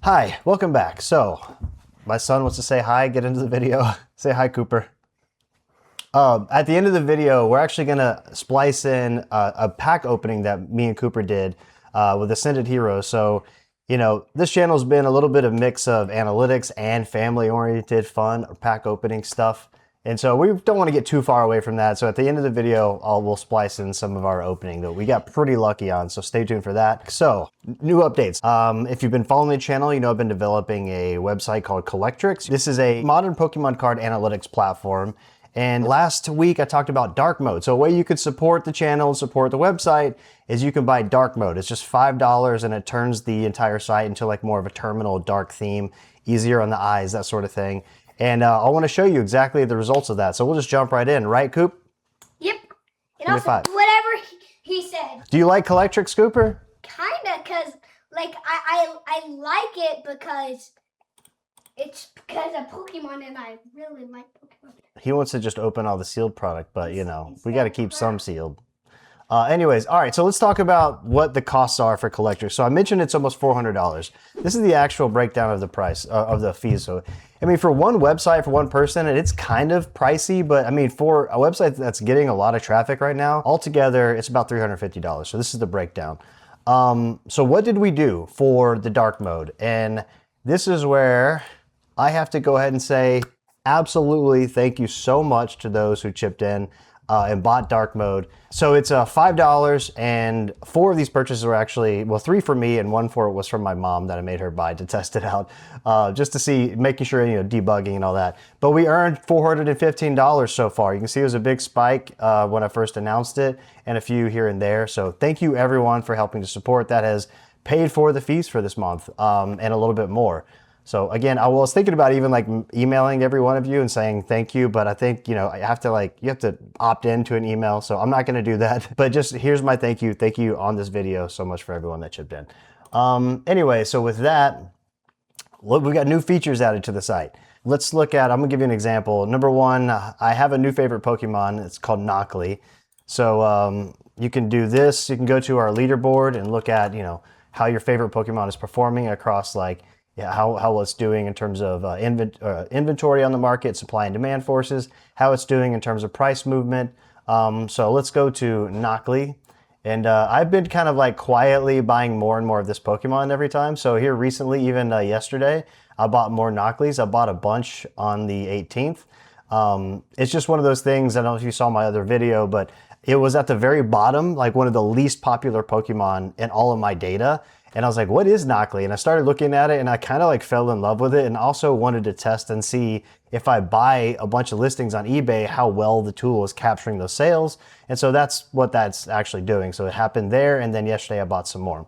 Hi, welcome back. So, my son wants to say hi, get into the video. Say hi, Cooper. At the end of the video, we're actually gonna splice in a pack opening that me and Cooper did with Ascended Heroes. So, you know, this channel's been a little bit of mix of analytics and family-oriented fun or pack opening stuff. And so we don't want to get too far away from that. So at the end of the video, we'll splice in some of our opening that we got pretty lucky on. So stay tuned for that. So new updates. If you've been following the channel, you know I've been developing a website called Collectrics. This is a modern Pokemon card analytics platform. And last week I talked about dark mode. So a way you could support the channel and support the website is you can buy dark mode. It's just $5 and it turns the entire site into like more of a terminal dark theme, easier on the eyes, that sort of thing. And I want to show you exactly the results of that. So we'll just jump right in, right, Coop? Yep. And also, whatever he said. Do you like Collectrics, Cooper? Kinda, because, like, I like it because it's because of Pokemon, and I really like Pokemon. He wants to just open all the sealed product, but, you know, we got to keep some sealed. Anyways, all right, so let's talk about what the costs are for Collectrics. So I mentioned it's almost $400. This is the actual breakdown of the price, of the fees. So, I mean, for one website, for one person, it's kind of pricey, but I mean, for a website that's getting a lot of traffic right now, altogether, it's about $350. So this is the breakdown. So what did we do for the dark mode? And this is where I have to go ahead and say, absolutely, thank you so much to those who chipped in and bought dark mode. So it's $5, and 4 of these purchases were actually, well, 3 for me and 1 was from my mom that I made her buy to test it out, just to see, making sure, you know, debugging and all that. But we earned $415 so far. You can see it was a big spike when I first announced it, and a few here and there. So thank you everyone for helping to support. That has paid for the fees for this month and a little bit more. So again, I was thinking about even like emailing every one of you and saying thank you, but I think, you know, you have to opt into an email. So I'm not going to do that, but just here's my thank you. Thank you on this video so much for everyone that chipped in. Anyway, so with that, look, we got new features added to the site. Let's look at, I'm gonna give you an example. Number one, I have a new favorite Pokemon. It's called Knockley. So you can do this. You can go to our leaderboard and look at, you know, how your favorite Pokemon is performing across like, yeah, how it's doing in terms of inventory on the market, supply and demand forces, how it's doing in terms of price movement. So let's go to Knockley. And I've been kind of like quietly buying more and more of this Pokemon every time. So here recently, even yesterday, I bought more Knockleys. I bought a bunch on the 18th. It's just one of those things, I don't know if you saw my other video, but it was at the very bottom, like one of the least popular Pokemon in all of my data. And I was like, what is Knockley? And I started looking at it and I kind of like fell in love with it, and also wanted to test and see if I buy a bunch of listings on eBay, how well the tool is capturing those sales. And so that's what that's actually doing. So it happened there, and then yesterday I bought some more.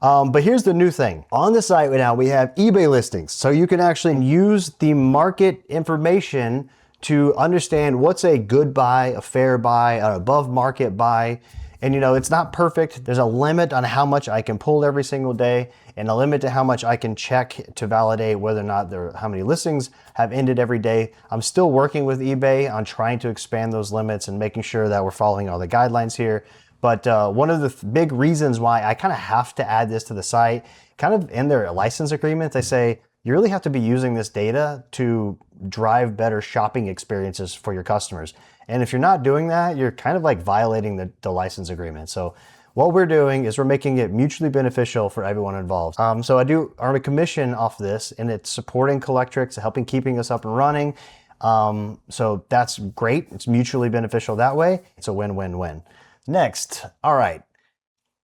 But here's the new thing. On the site right now, we have eBay listings. So you can actually use the market information to understand what's a good buy, a fair buy, an above market buy. And you know, it's not perfect. There's a limit on how much I can pull every single day, and a limit to how much I can check to validate whether or not how many listings have ended every day. I'm still working with eBay on trying to expand those limits and making sure that we're following all the guidelines here. But one of the big reasons why I kind of have to add this to the site, kind of in their license agreement, they say you really have to be using this data to drive better shopping experiences for your customers. And if you're not doing that, you're kind of like violating the license agreement. So what we're doing is we're making it mutually beneficial for everyone involved. So I do earn a commission off this, and it's supporting Collectrics, helping keeping us up and running. So that's great. It's mutually beneficial that way. It's a win-win-win. Next, all right.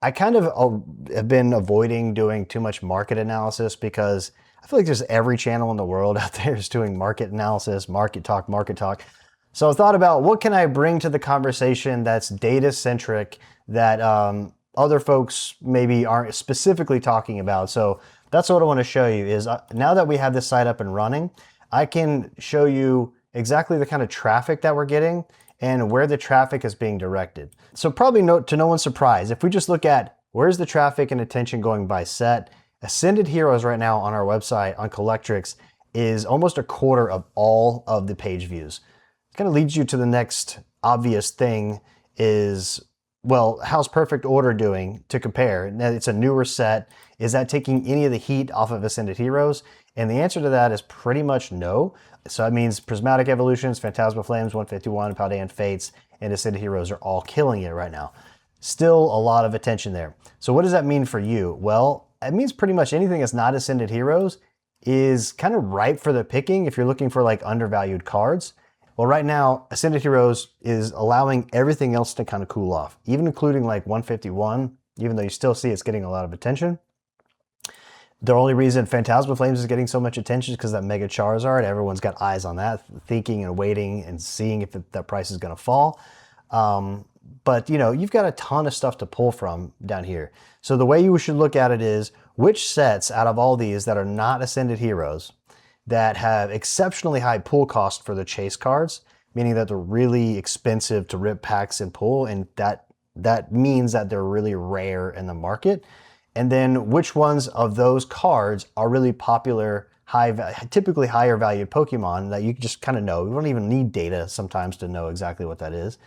I kind of have been avoiding doing too much market analysis because I feel like there's every channel in the world out there is doing market analysis, market talk, market talk. So I thought about what can I bring to the conversation that's data-centric that other folks maybe aren't specifically talking about. So that's what I want to show you is now that we have this site up and running, I can show you exactly the kind of traffic that we're getting and where the traffic is being directed. So probably to no one's surprise, if we just look at where's the traffic and attention going by set, Ascended Heroes right now on our website on Collectrics is almost a quarter of all of the page views. Kind of leads you to the next obvious thing is well, how's Perfect Order doing to compare? Now, it's a newer set. Is that taking any of the heat off of Ascended Heroes? And the answer to that is pretty much no. So that means Prismatic Evolutions, Phantasma Flames, 151, Paldean Fates, and Ascended Heroes are all killing it right now. Still a lot of attention there. So what does that mean for you? Well, it means pretty much anything that's not Ascended Heroes is kind of ripe for the picking if you're looking for like undervalued cards. Well, right now, Ascended Heroes is allowing everything else to kind of cool off, even including like 151, even though you still see it's getting a lot of attention. The only reason Phantasma Flames is getting so much attention is because that Mega Charizard, everyone's got eyes on that, thinking and waiting and seeing if that price is going to fall. But you know, you've got a ton of stuff to pull from down here. So the way you should look at it is which sets out of all these that are not Ascended Heroes that have exceptionally high pull cost for the chase cards, meaning that they're really expensive to rip packs and pull, and that means that they're really rare in the market. And then which ones of those cards are really popular, typically higher valued Pokemon that you just kind of know. We don't even need data sometimes to know exactly what that is.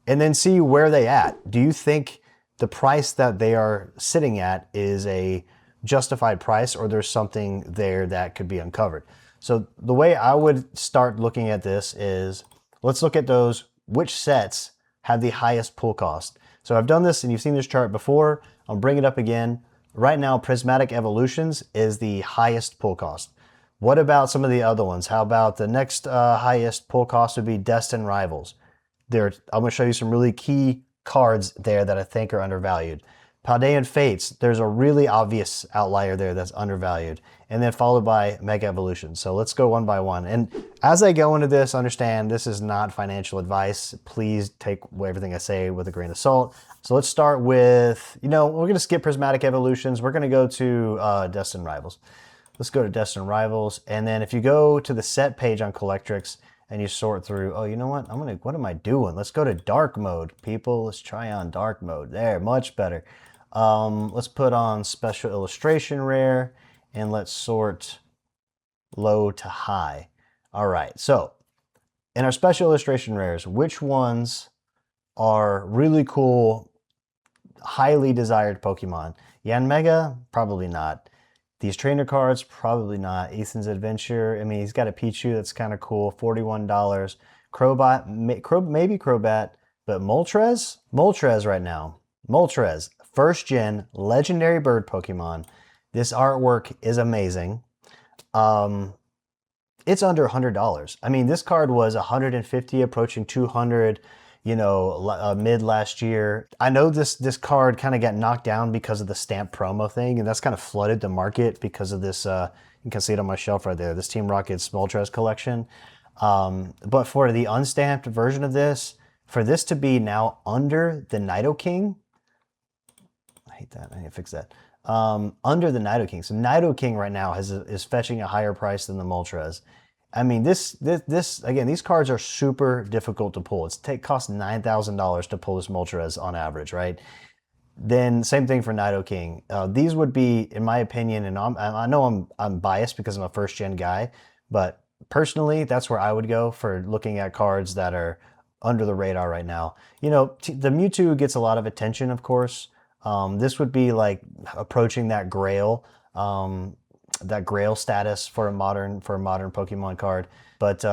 And then see where they at. Do you think the price that they are sitting at is a justified price, or there's something there that could be uncovered? So the way I would start looking at this is, let's look at those, which sets have the highest pull cost. So I've done this and you've seen this chart before. I'll bring it up again. Right now, Prismatic Evolutions is the highest pull cost. What about some of the other ones? How about the next highest pull cost would be Destined Rivals. I'm going to show you some really key cards there that I think are undervalued. Paldean Fates, there's a really obvious outlier there that's undervalued. And then followed by Mega Evolution. So let's go one by one. And as I go into this, understand this is not financial advice. Please take everything I say with a grain of salt. So let's start with, we're going to skip Prismatic Evolutions. We're going to go to Destined Rivals. Let's go to Destined Rivals. And then if you go to the set page on Collectrics and you sort through, oh, you know what? What am I doing? Let's go to dark mode, people. Let's try on dark mode. There, much better. Let's put on Special Illustration Rare, and let's sort low to high. All right, so in our Special Illustration Rares, which ones are really cool, highly desired Pokemon? Yanmega? Probably not. These trainer cards? Probably not. Ethan's Adventure, I mean, he's got a Pichu that's kind of cool, $41. Crobat, maybe Crobat, but Moltres? Moltres right now. Moltres, first gen legendary bird Pokemon. This artwork is amazing. It's under $100. I mean, this card was 150, approaching 200, mid last year. I know this card kind of got knocked down because of the stamp promo thing, and that's kind of flooded the market because of this. You can see it on my shelf right there, this Team Rocket's Moltres collection. But for the unstamped version of this, for this to be now under the Nidoking, I hate that. I need to fix that. Under the Nidoking. So Nidoking right now is fetching a higher price than the Moltres. I mean, this again, these cards are super difficult to pull. It costs $9,000 to pull this Moltres on average, right? Then same thing for Nidoking. These would be, in my opinion, and I know I'm biased because I'm a first gen guy, but personally, that's where I would go for looking at cards that are under the radar right now. The Mewtwo gets a lot of attention, of course. This would be like approaching that Grail status for a modern Pokemon card. But the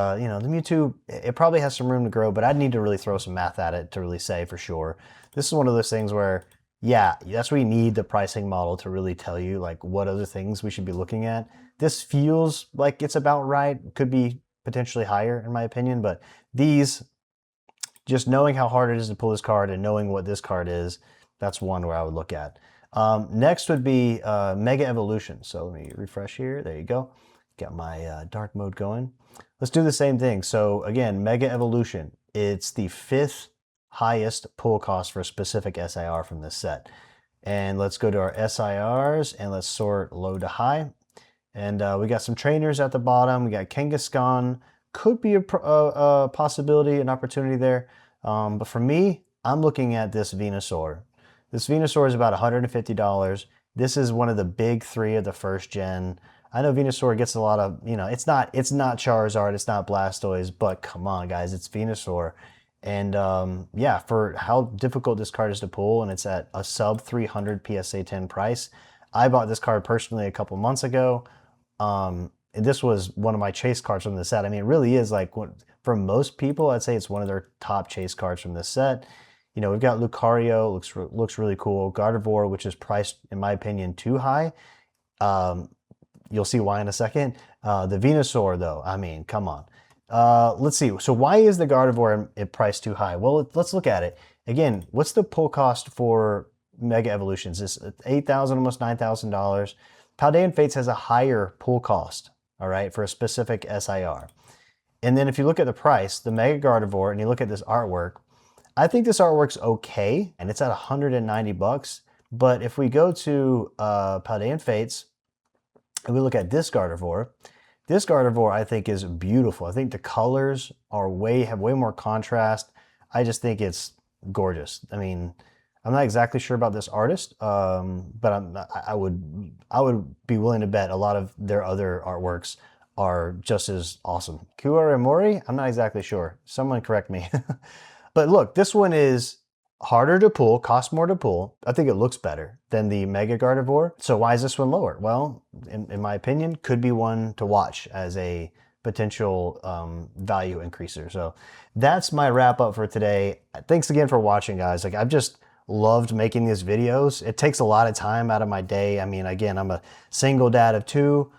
Mewtwo, it probably has some room to grow, but I'd need to really throw some math at it to really say for sure. This is one of those things where, yeah, that's where you need the pricing model to really tell you like what other things we should be looking at. This feels like it's about right. Could be potentially higher in my opinion, but these, just knowing how hard it is to pull this card and knowing what this card is, that's one where I would look at. Next would be Mega Evolution. So let me refresh here. There you go. Got my dark mode going. Let's do the same thing. So again, Mega Evolution. It's the 5th highest pull cost for a specific SIR from this set. And let's go to our SIRs and let's sort low to high. And we got some trainers at the bottom. We got Kangaskhan. Could be a possibility, an opportunity there. But for me, I'm looking at this Venusaur. This Venusaur is about $150. This is one of the big 3 of the first gen. I know Venusaur gets a lot of, it's not Charizard, it's not Blastoise, but come on guys, it's Venusaur. And yeah, for how difficult this card is to pull, and it's at a sub 300 PSA 10 price. I bought this card personally a couple months ago. And this was one of my chase cards from the set. I mean, it really is like, for most people, I'd say it's one of their top chase cards from this set. You know, we've got Lucario, looks really cool. Gardevoir, which is priced, in my opinion, too high. You'll see why in a second. The Venusaur, though, I mean, come on. Let's see. So why is the Gardevoir priced too high? Well, let's look at it. Again, what's the pull cost for Mega Evolutions? It's $8,000, almost $9,000. Paldean Fates has a higher pull cost, all right, for a specific SIR. And then if you look at the price, the Mega Gardevoir, and you look at this artwork, I think this artwork's okay, and it's at 190 bucks. But if we go to Paldean Fates, and we look at this Gardevoir I think is beautiful. I think the colors are have way more contrast. I just think it's gorgeous. I mean, I'm not exactly sure about this artist, but I would be willing to bet a lot of their other artworks are just as awesome. Kuaramori? I'm not exactly sure. Someone correct me. But look, this one is harder to pull, costs more to pull. I think it looks better than the Mega Gardevoir. So why is this one lower? Well, in my opinion, could be one to watch as a potential value increaser. So that's my wrap up for today. Thanks again for watching, guys. Like, I've just loved making these videos. It takes a lot of time out of my day. I mean, again, I'm a single dad of 2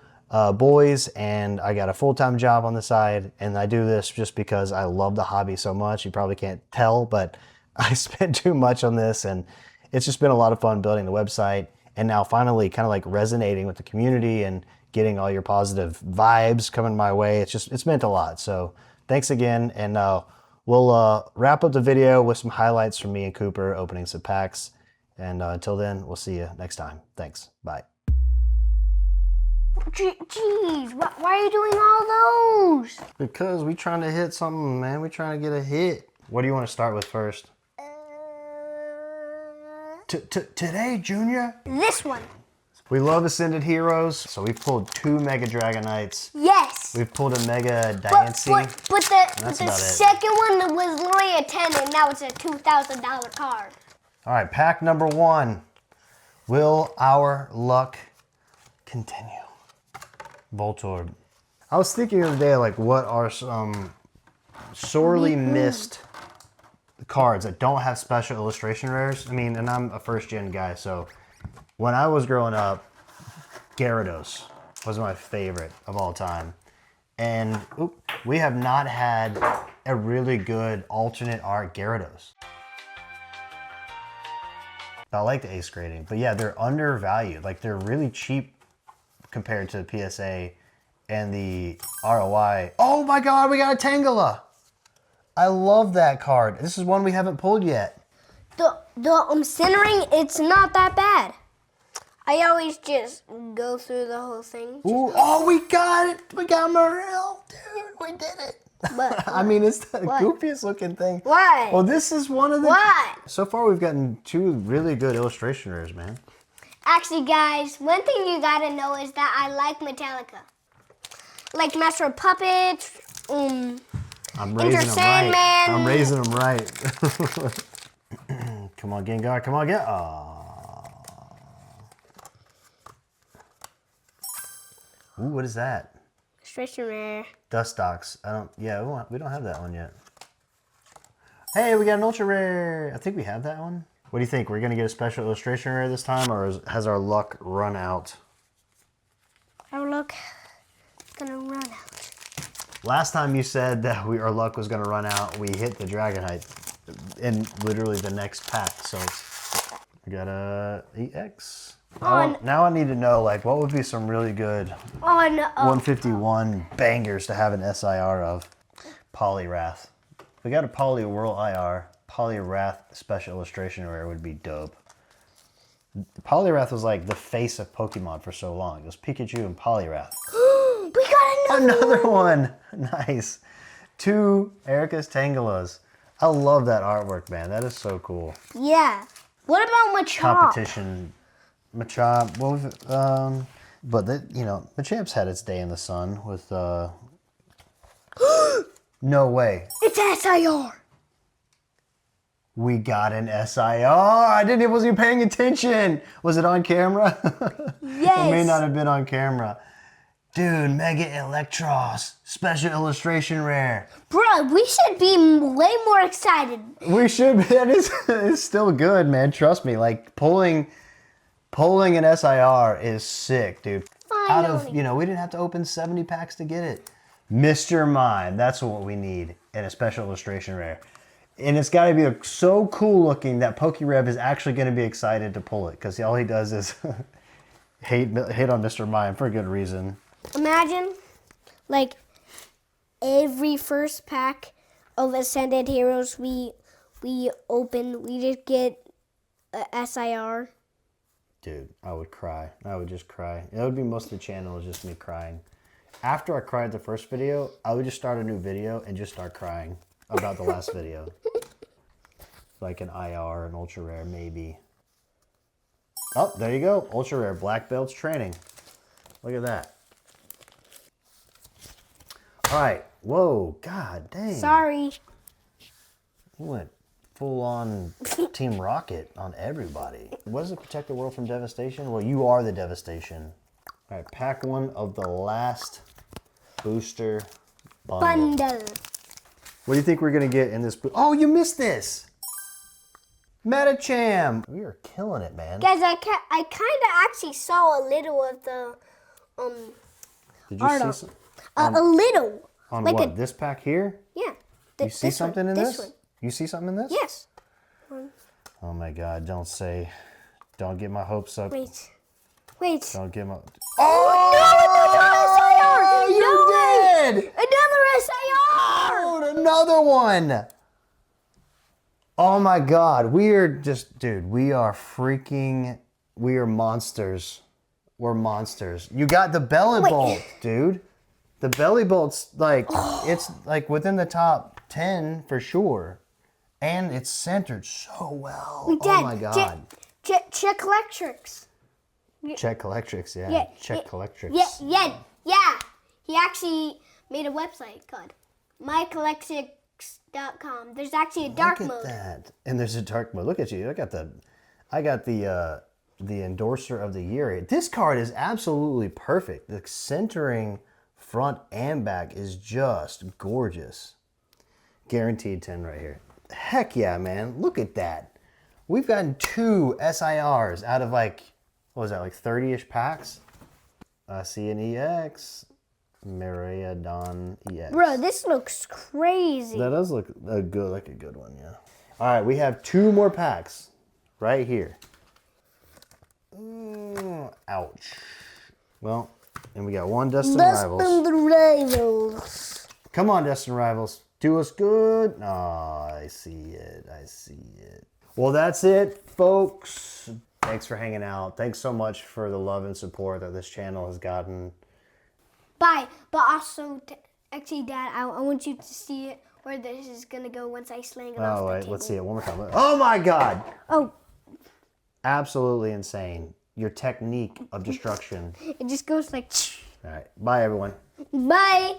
boys, and I got a full-time job on the side, and I do this just because I love the hobby so much. You probably can't tell, but I spent too much on this, and it's just been a lot of fun building the website, and now finally kind of like resonating with the community and getting all your positive vibes coming my way. It's meant a lot. So thanks again, and we'll wrap up the video with some highlights from me and Cooper opening some packs. And until then, we'll see you next time. Thanks. Bye. Jeez, why are you doing all those? Because we trying to hit something, man. We trying to get a hit. What do you want to start with first? Today, Junior? This one. We love Ascended Heroes, so we've pulled 2 Mega Dragonites. Yes. We've pulled a Mega Diancie. But the second one was only a 10, and now it's a $2,000 card. All right, pack number 1. Will our luck continue? Voltorb. I was thinking the other day, like, what are some sorely missed cards that don't have special illustration rares? I mean, and I'm a first-gen guy, so when I was growing up, Gyarados was my favorite of all time. And we have not had a really good alternate art Gyarados. I like the ace grading, but yeah, they're undervalued. Like, they're really cheap compared to the PSA and the ROI. Oh my God, we got a Tangela. I love that card. This is one we haven't pulled yet. The centering, it's not that bad. I always just go through the whole thing. Ooh, oh, we got it. We got Morel, dude. We did it. But I mean, it's the goofiest looking thing. Why? Well, this is one of the... Why? So far, we've gotten 2 really good illustration rares, man. Actually, guys, one thing you gotta know is that I like Metallica. Like Master of Puppets, I'm raising them right. I'm raising them right. Come on, Gengar. Come on, get. Ooh, what is that? Illustration rare. Dustox. We don't have that one yet. Hey, we got an ultra rare. I think we have that one. What do you think? We're gonna get a special illustration rare this time, or has our luck run out? Our luck is gonna run out. Last time you said that our luck was gonna run out, we hit the Dragonite in literally the next pack. So we got a EX. Now I need to know, like, what would be some really good 151 bangers to have an SIR of? Poliwrath. If we got a Poliwhirl IR, Poliwrath special illustration rare would be dope. Poliwrath was like the face of Pokemon for so long. It was Pikachu and Poliwrath. We got another one. Nice. 2 Erica's Tangelas. I love that artwork, man. That is so cool. Yeah. What about Machop? Competition. Machop. What was it? But Machamp's had its day in the sun with. No way. It's SIR. We got an SIR. I wasn't even paying attention. Was it on camera? Yes. It may not have been on camera. Dude, Mega Electros. Special illustration rare. Bro, we should be way more excited. We should be. That is it's still good, man. Trust me. Like, pulling an SIR is sick, dude. Out of, Finally. we didn't have to open 70 packs to get it. Mr. Mime. That's what we need in a special illustration rare. And it's got to be so cool looking that PokeRev is actually going to be excited to pull it. Because all he does is hate on Mr. Mime for a good reason. Imagine, like, every first pack of Ascended Heroes we open, we just get a SIR. Dude, I would cry. I would just cry. That would be most of the channel is just me crying. After I cried the first video, I would just start a new video and just start crying about the last video. Like an IR, an ultra rare, maybe. Oh, there you go. Ultra rare, black belts training. Look at that. All right. Whoa, god dang. Sorry. You went full on Team Rocket on everybody. What does it protect the world from devastation? Well, you are the devastation. All right, pack one of the last booster bundle. What do you think we're gonna get in this? Oh, you missed this. Metacham. We are killing it, man. Guys, I kind of actually saw a little of the Did you art see art. some? A little. On like what? This pack here? Yeah. You see something in this? One. You see something in this? Yes. Oh my god, don't get my hopes up. Wait. Don't get my... Oh, you did! Another SIR! Dude, another one! Oh my god, we are monsters. We're monsters. You got the belly bolt, dude. The belly bolt's like, it's like within the top 10 for sure. And it's centered so well. Oh my god. Check Collectrics. Check Collectrics, yeah. Yeah, Check Collectrics. Yeah. He actually made a website called mycollectrics.com. There's actually a dark Look at mode. that. And there's a dark mode. Look at you. I got the endorser of the year. This card is absolutely perfect. The centering front and back is just gorgeous. Guaranteed 10 right here. Heck yeah, man. Look at that. We've gotten 2 SIRs out of like, what was that, like 30-ish packs? I see an EX. Miraidon EX. Bro, this looks crazy. That does look a good one, yeah. All right, we have 2 more packs right here. Ouch. Well, and we got 1 Destined Rivals. Come on, Destined Rivals. Do us good. Oh, I see it. Well, that's it, folks. Thanks for hanging out. Thanks so much for the love and support that this channel has gotten. Bye. But also, actually, Dad, I want you to see it where this is going to go once I slang it off the wait, table. let's see it one more time. Oh my God. Oh. Absolutely insane. Your technique of destruction. It just goes like... All right. Bye, everyone. Bye.